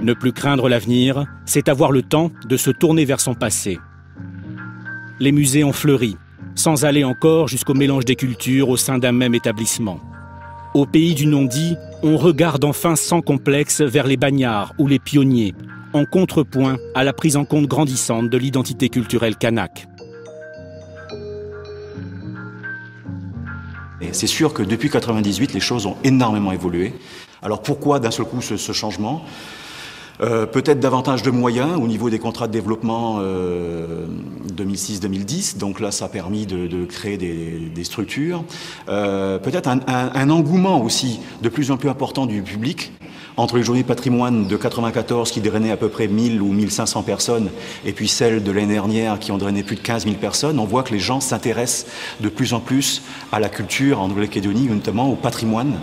Ne plus craindre l'avenir, c'est avoir le temps de se tourner vers son passé. Les musées ont fleuri, sans aller encore jusqu'au mélange des cultures au sein d'un même établissement. Au pays du non-dit, on regarde enfin sans complexe vers les bagnards ou les pionniers, en contrepoint à la prise en compte grandissante de l'identité culturelle kanak. C'est sûr que depuis 1998, les choses ont énormément évolué. Alors pourquoi d'un seul coup ce changement ? Peut-être davantage de moyens au niveau des contrats de développement 2006-2010. Donc là, ça a permis de créer des structures. Peut-être un engouement aussi de plus en plus important du public. Entre les journées de patrimoine de 94 qui drainaient à peu près 1000 ou 1500 personnes et puis celles de l'année dernière qui ont drainé plus de 15 000 personnes, on voit que les gens s'intéressent de plus en plus à la culture en Nouvelle-Calédonie, notamment au patrimoine.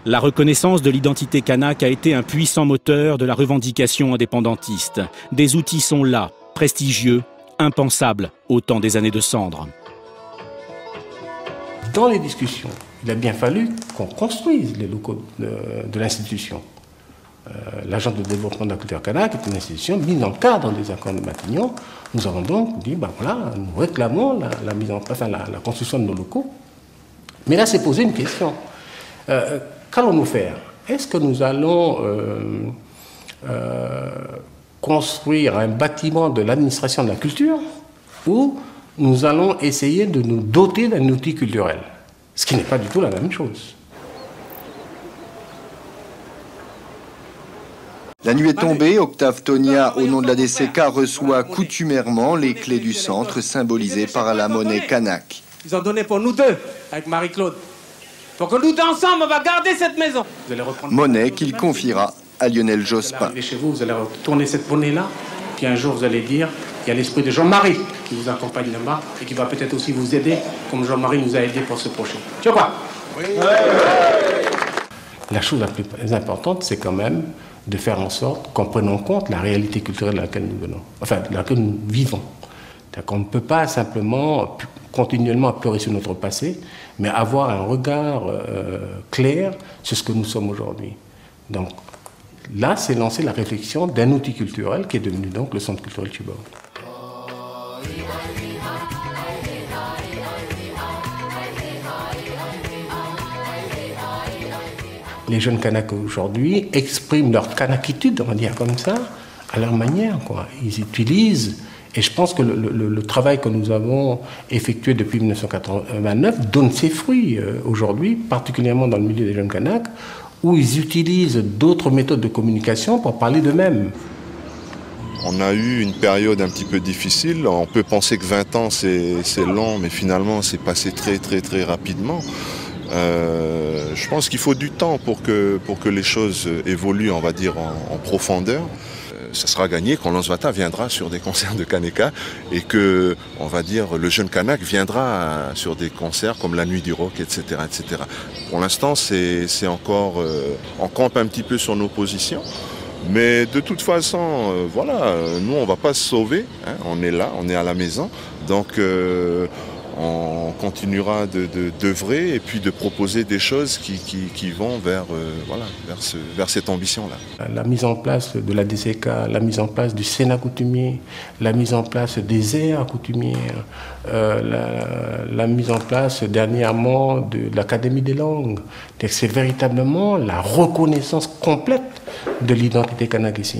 La reconnaissance de l'identité kanak a été un puissant moteur de la revendication indépendantiste. Des outils sont là, prestigieux, impensables au temps des années de cendres. Dans les discussions, il a bien fallu qu'on construise les locaux de l'institution. L'Agence de développement de la culture kanak est une institution mise en cadre des accords de Matignon. Nous avons donc dit, ben voilà, nous réclamons la mise en place, la construction de nos locaux. Mais là, c'est posé une question. Qu'allons-nous faire? Est-ce que nous allons construire un bâtiment de l'administration de la culture ou nous allons essayer de nous doter d'un outil culturel? Ce qui n'est pas du tout la même chose. La nuit est tombée, Octave Tonia, au nom de la DCK, reçoit coutumièrement les clés du centre symbolisées par la monnaie kanak. Ils ont donné pour nous deux, avec Marie-Claude. Pour que nous deux ensemble, on va garder cette maison. Monnaie qu'il confiera à Lionel Jospin. Chez vous, vous allez retourner cette monnaie-là, puis un jour vous allez dire, il y a l'esprit de Jean-Marie qui vous accompagne là-bas et qui va peut-être aussi vous aider, comme Jean-Marie nous a aidés pour ce projet. Tu vois quoi? Oui. La chose la plus importante, c'est quand même de faire en sorte qu'on prenne en compte la réalité culturelle dans laquelle nous venons, enfin, dans laquelle nous vivons. On ne peut pas simplement continuellement pleurer sur notre passé, mais avoir un regard clair sur ce que nous sommes aujourd'hui. Donc là, c'est lancer la réflexion d'un outil culturel qui est devenu donc le Centre culturel Tuborg. Les jeunes Kanaks aujourd'hui expriment leur kanakitude, on va dire comme ça, à leur manière, quoi. Ils utilisent. Et je pense que le travail que nous avons effectué depuis 1989 donne ses fruits aujourd'hui, particulièrement dans le milieu des jeunes Kanaks, où ils utilisent d'autres méthodes de communication pour parler d'eux-mêmes. On a eu une période un petit peu difficile. On peut penser que 20 ans c'est long, mais finalement c'est passé très rapidement. Je pense qu'il faut du temps pour que les choses évoluent, on va dire, en profondeur. Ça sera gagné quand Lansvata viendra sur des concerts de Kaneka et que, on va dire, le jeune Kanak viendra sur des concerts comme la Nuit du Rock, etc. etc. Pour l'instant, c'est encore... on campe un petit peu sur nos positions. Mais de toute façon, voilà, nous, on ne va pas se sauver. Hein, on est là, on est à la maison. Donc, on continuera d'œuvrer et puis de proposer des choses qui vont vers cette ambition-là. La mise en place de la DCK, la mise en place du Sénat coutumier, la mise en place des aires coutumières, la mise en place dernièrement de l'Académie des langues. C'est véritablement la reconnaissance complète de l'identité kanak ici.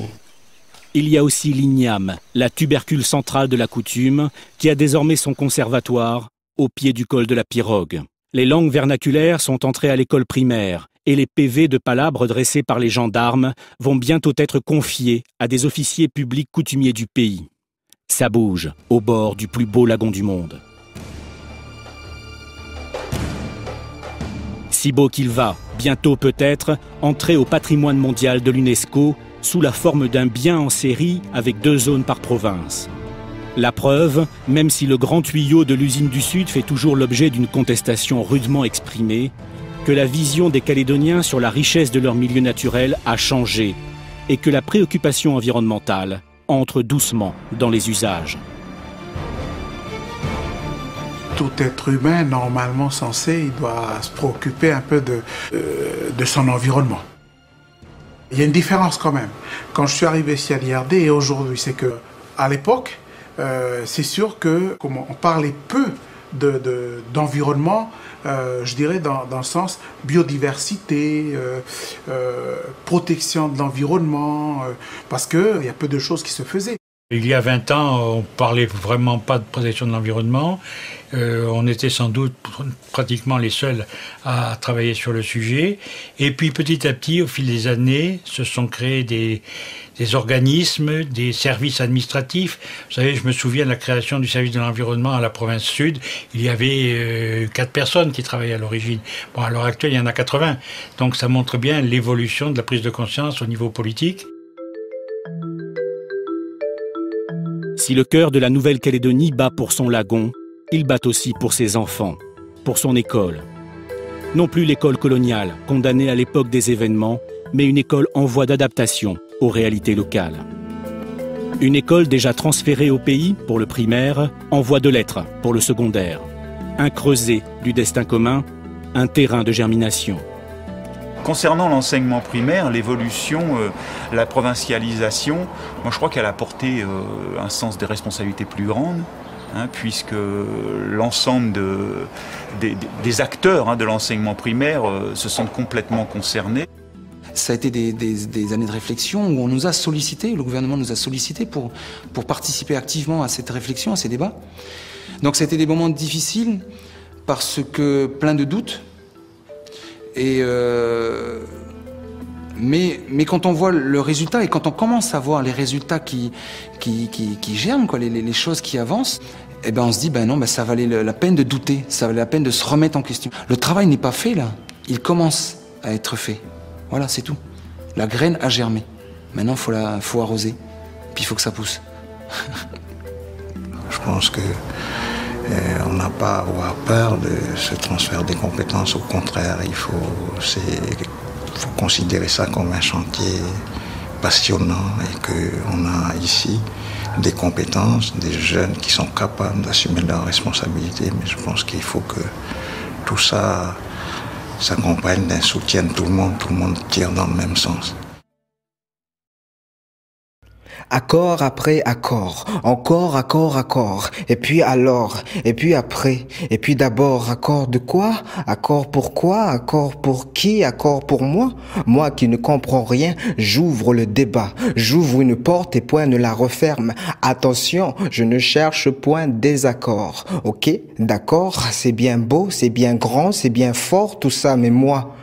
Il y a aussi l'Ignam, la tubercule centrale de la coutume, qui a désormais son conservatoire au pied du col de la Pirogue. Les langues vernaculaires sont entrées à l'école primaire et les PV de palabres dressés par les gendarmes vont bientôt être confiés à des officiers publics coutumiers du pays. Ça bouge au bord du plus beau lagon du monde. Si beau qu'il va, bientôt peut-être, entrer au patrimoine mondial de l'UNESCO sous la forme d'un bien en série avec 2 zones par province. La preuve, même si le grand tuyau de l'usine du Sud fait toujours l'objet d'une contestation rudement exprimée, que la vision des Calédoniens sur la richesse de leur milieu naturel a changé et que la préoccupation environnementale entre doucement dans les usages. Tout être humain, normalement censé, il doit se préoccuper un peu de son environnement. Il y a une différence quand même. Quand je suis arrivé ici à l'IRD et aujourd'hui, c'est que à l'époque, c'est sûr que on parlait peu d'environnement, je dirais dans le sens biodiversité, protection de l'environnement, parce qu'il y a peu de choses qui se faisaient. Il y a 20 ans, on ne parlait vraiment pas de protection de l'environnement. On était sans doute pratiquement les seuls à travailler sur le sujet. Et puis petit à petit, au fil des années, se sont créés des organismes, des services administratifs. Vous savez, je me souviens de la création du service de l'environnement à la province sud. Il y avait 4 personnes qui travaillaient à l'origine. Bon, à l'heure actuelle, il y en a 80. Donc ça montre bien l'évolution de la prise de conscience au niveau politique. Si le cœur de la Nouvelle-Calédonie bat pour son lagon, il bat aussi pour ses enfants, pour son école. Non plus l'école coloniale, condamnée à l'époque des événements, mais une école en voie d'adaptation aux réalités locales. Une école déjà transférée au pays pour le primaire, en voie de l'être pour le secondaire. Un creuset du destin commun, un terrain de germination. Concernant l'enseignement primaire, l'évolution, la provincialisation, moi je crois qu'elle a apporté un sens des responsabilités plus grandes, puisque l'ensemble des acteurs de l'enseignement primaire se sentent complètement concernés. Ça a été des années de réflexion où on nous a sollicité, le gouvernement nous a sollicité pour participer activement à cette réflexion, à ces débats. Donc ça a été des moments difficiles parce que plein de doutes. Mais quand on voit le résultat et quand on commence à voir les résultats qui germent, quoi, les choses qui avancent, eh ben on se dit non, ça valait la peine de douter, ça valait la peine de se remettre en question. Le travail n'est pas fait là, il commence à être fait. Voilà, c'est tout. La graine a germé. Maintenant, faut arroser, puis il faut que ça pousse. Je pense que on n'a pas à avoir peur de ce transfert des compétences. Au contraire, il faut considérer ça comme un chantier passionnant et qu'on a ici des compétences, des jeunes qui sont capables d'assumer leurs responsabilités. Mais je pense qu'il faut que tout ça s'accompagne d'un soutien de tout le monde tire dans le même sens. Accord après accord, encore accord, et puis alors, et puis après, et puis d'abord, accord de quoi? Accord pour quoi? Accord pour qui? Accord pour moi? Moi qui ne comprends rien, j'ouvre le débat, j'ouvre une porte et point ne la referme. Attention, je ne cherche point désaccord, ok? D'accord, c'est bien beau, c'est bien grand, c'est bien fort tout ça, mais moi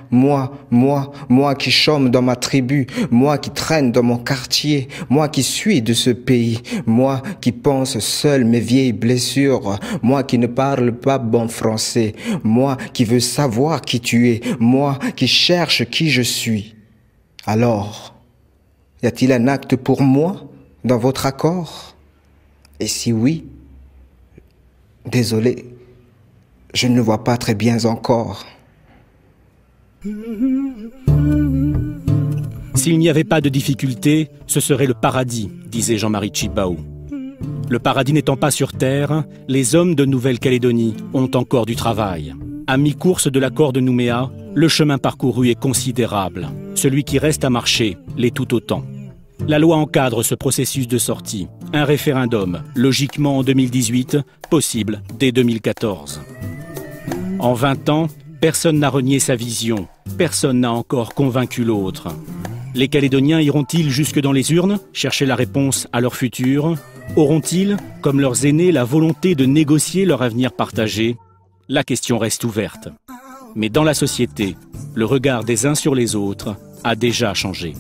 qui chôme dans ma tribu, moi qui traîne dans mon quartier, moi qui suis de ce pays, moi qui pense seul mes vieilles blessures, moi qui ne parle pas bon français, moi qui veux savoir qui tu es, moi qui cherche qui je suis. Alors, y a-t-il un acte pour moi dans votre accord? Et si oui, désolé, je ne le vois pas très bien encore. S'il n'y avait pas de difficulté, ce serait le paradis, disait Jean-Marie Tjibaou. Le paradis n'étant pas sur terre, les hommes de Nouvelle-Calédonie ont encore du travail. À mi-course de l'accord de Nouméa, le chemin parcouru est considérable. Celui qui reste à marcher l'est tout autant. La loi encadre ce processus de sortie. Un référendum, logiquement en 2018, possible dès 2014. En 20 ans, personne n'a renié sa vision, personne n'a encore convaincu l'autre. Les Calédoniens iront-ils jusque dans les urnes, chercher la réponse à leur futur? Auront-ils, comme leurs aînés, la volonté de négocier leur avenir partagé? La question reste ouverte. Mais dans la société, le regard des uns sur les autres a déjà changé.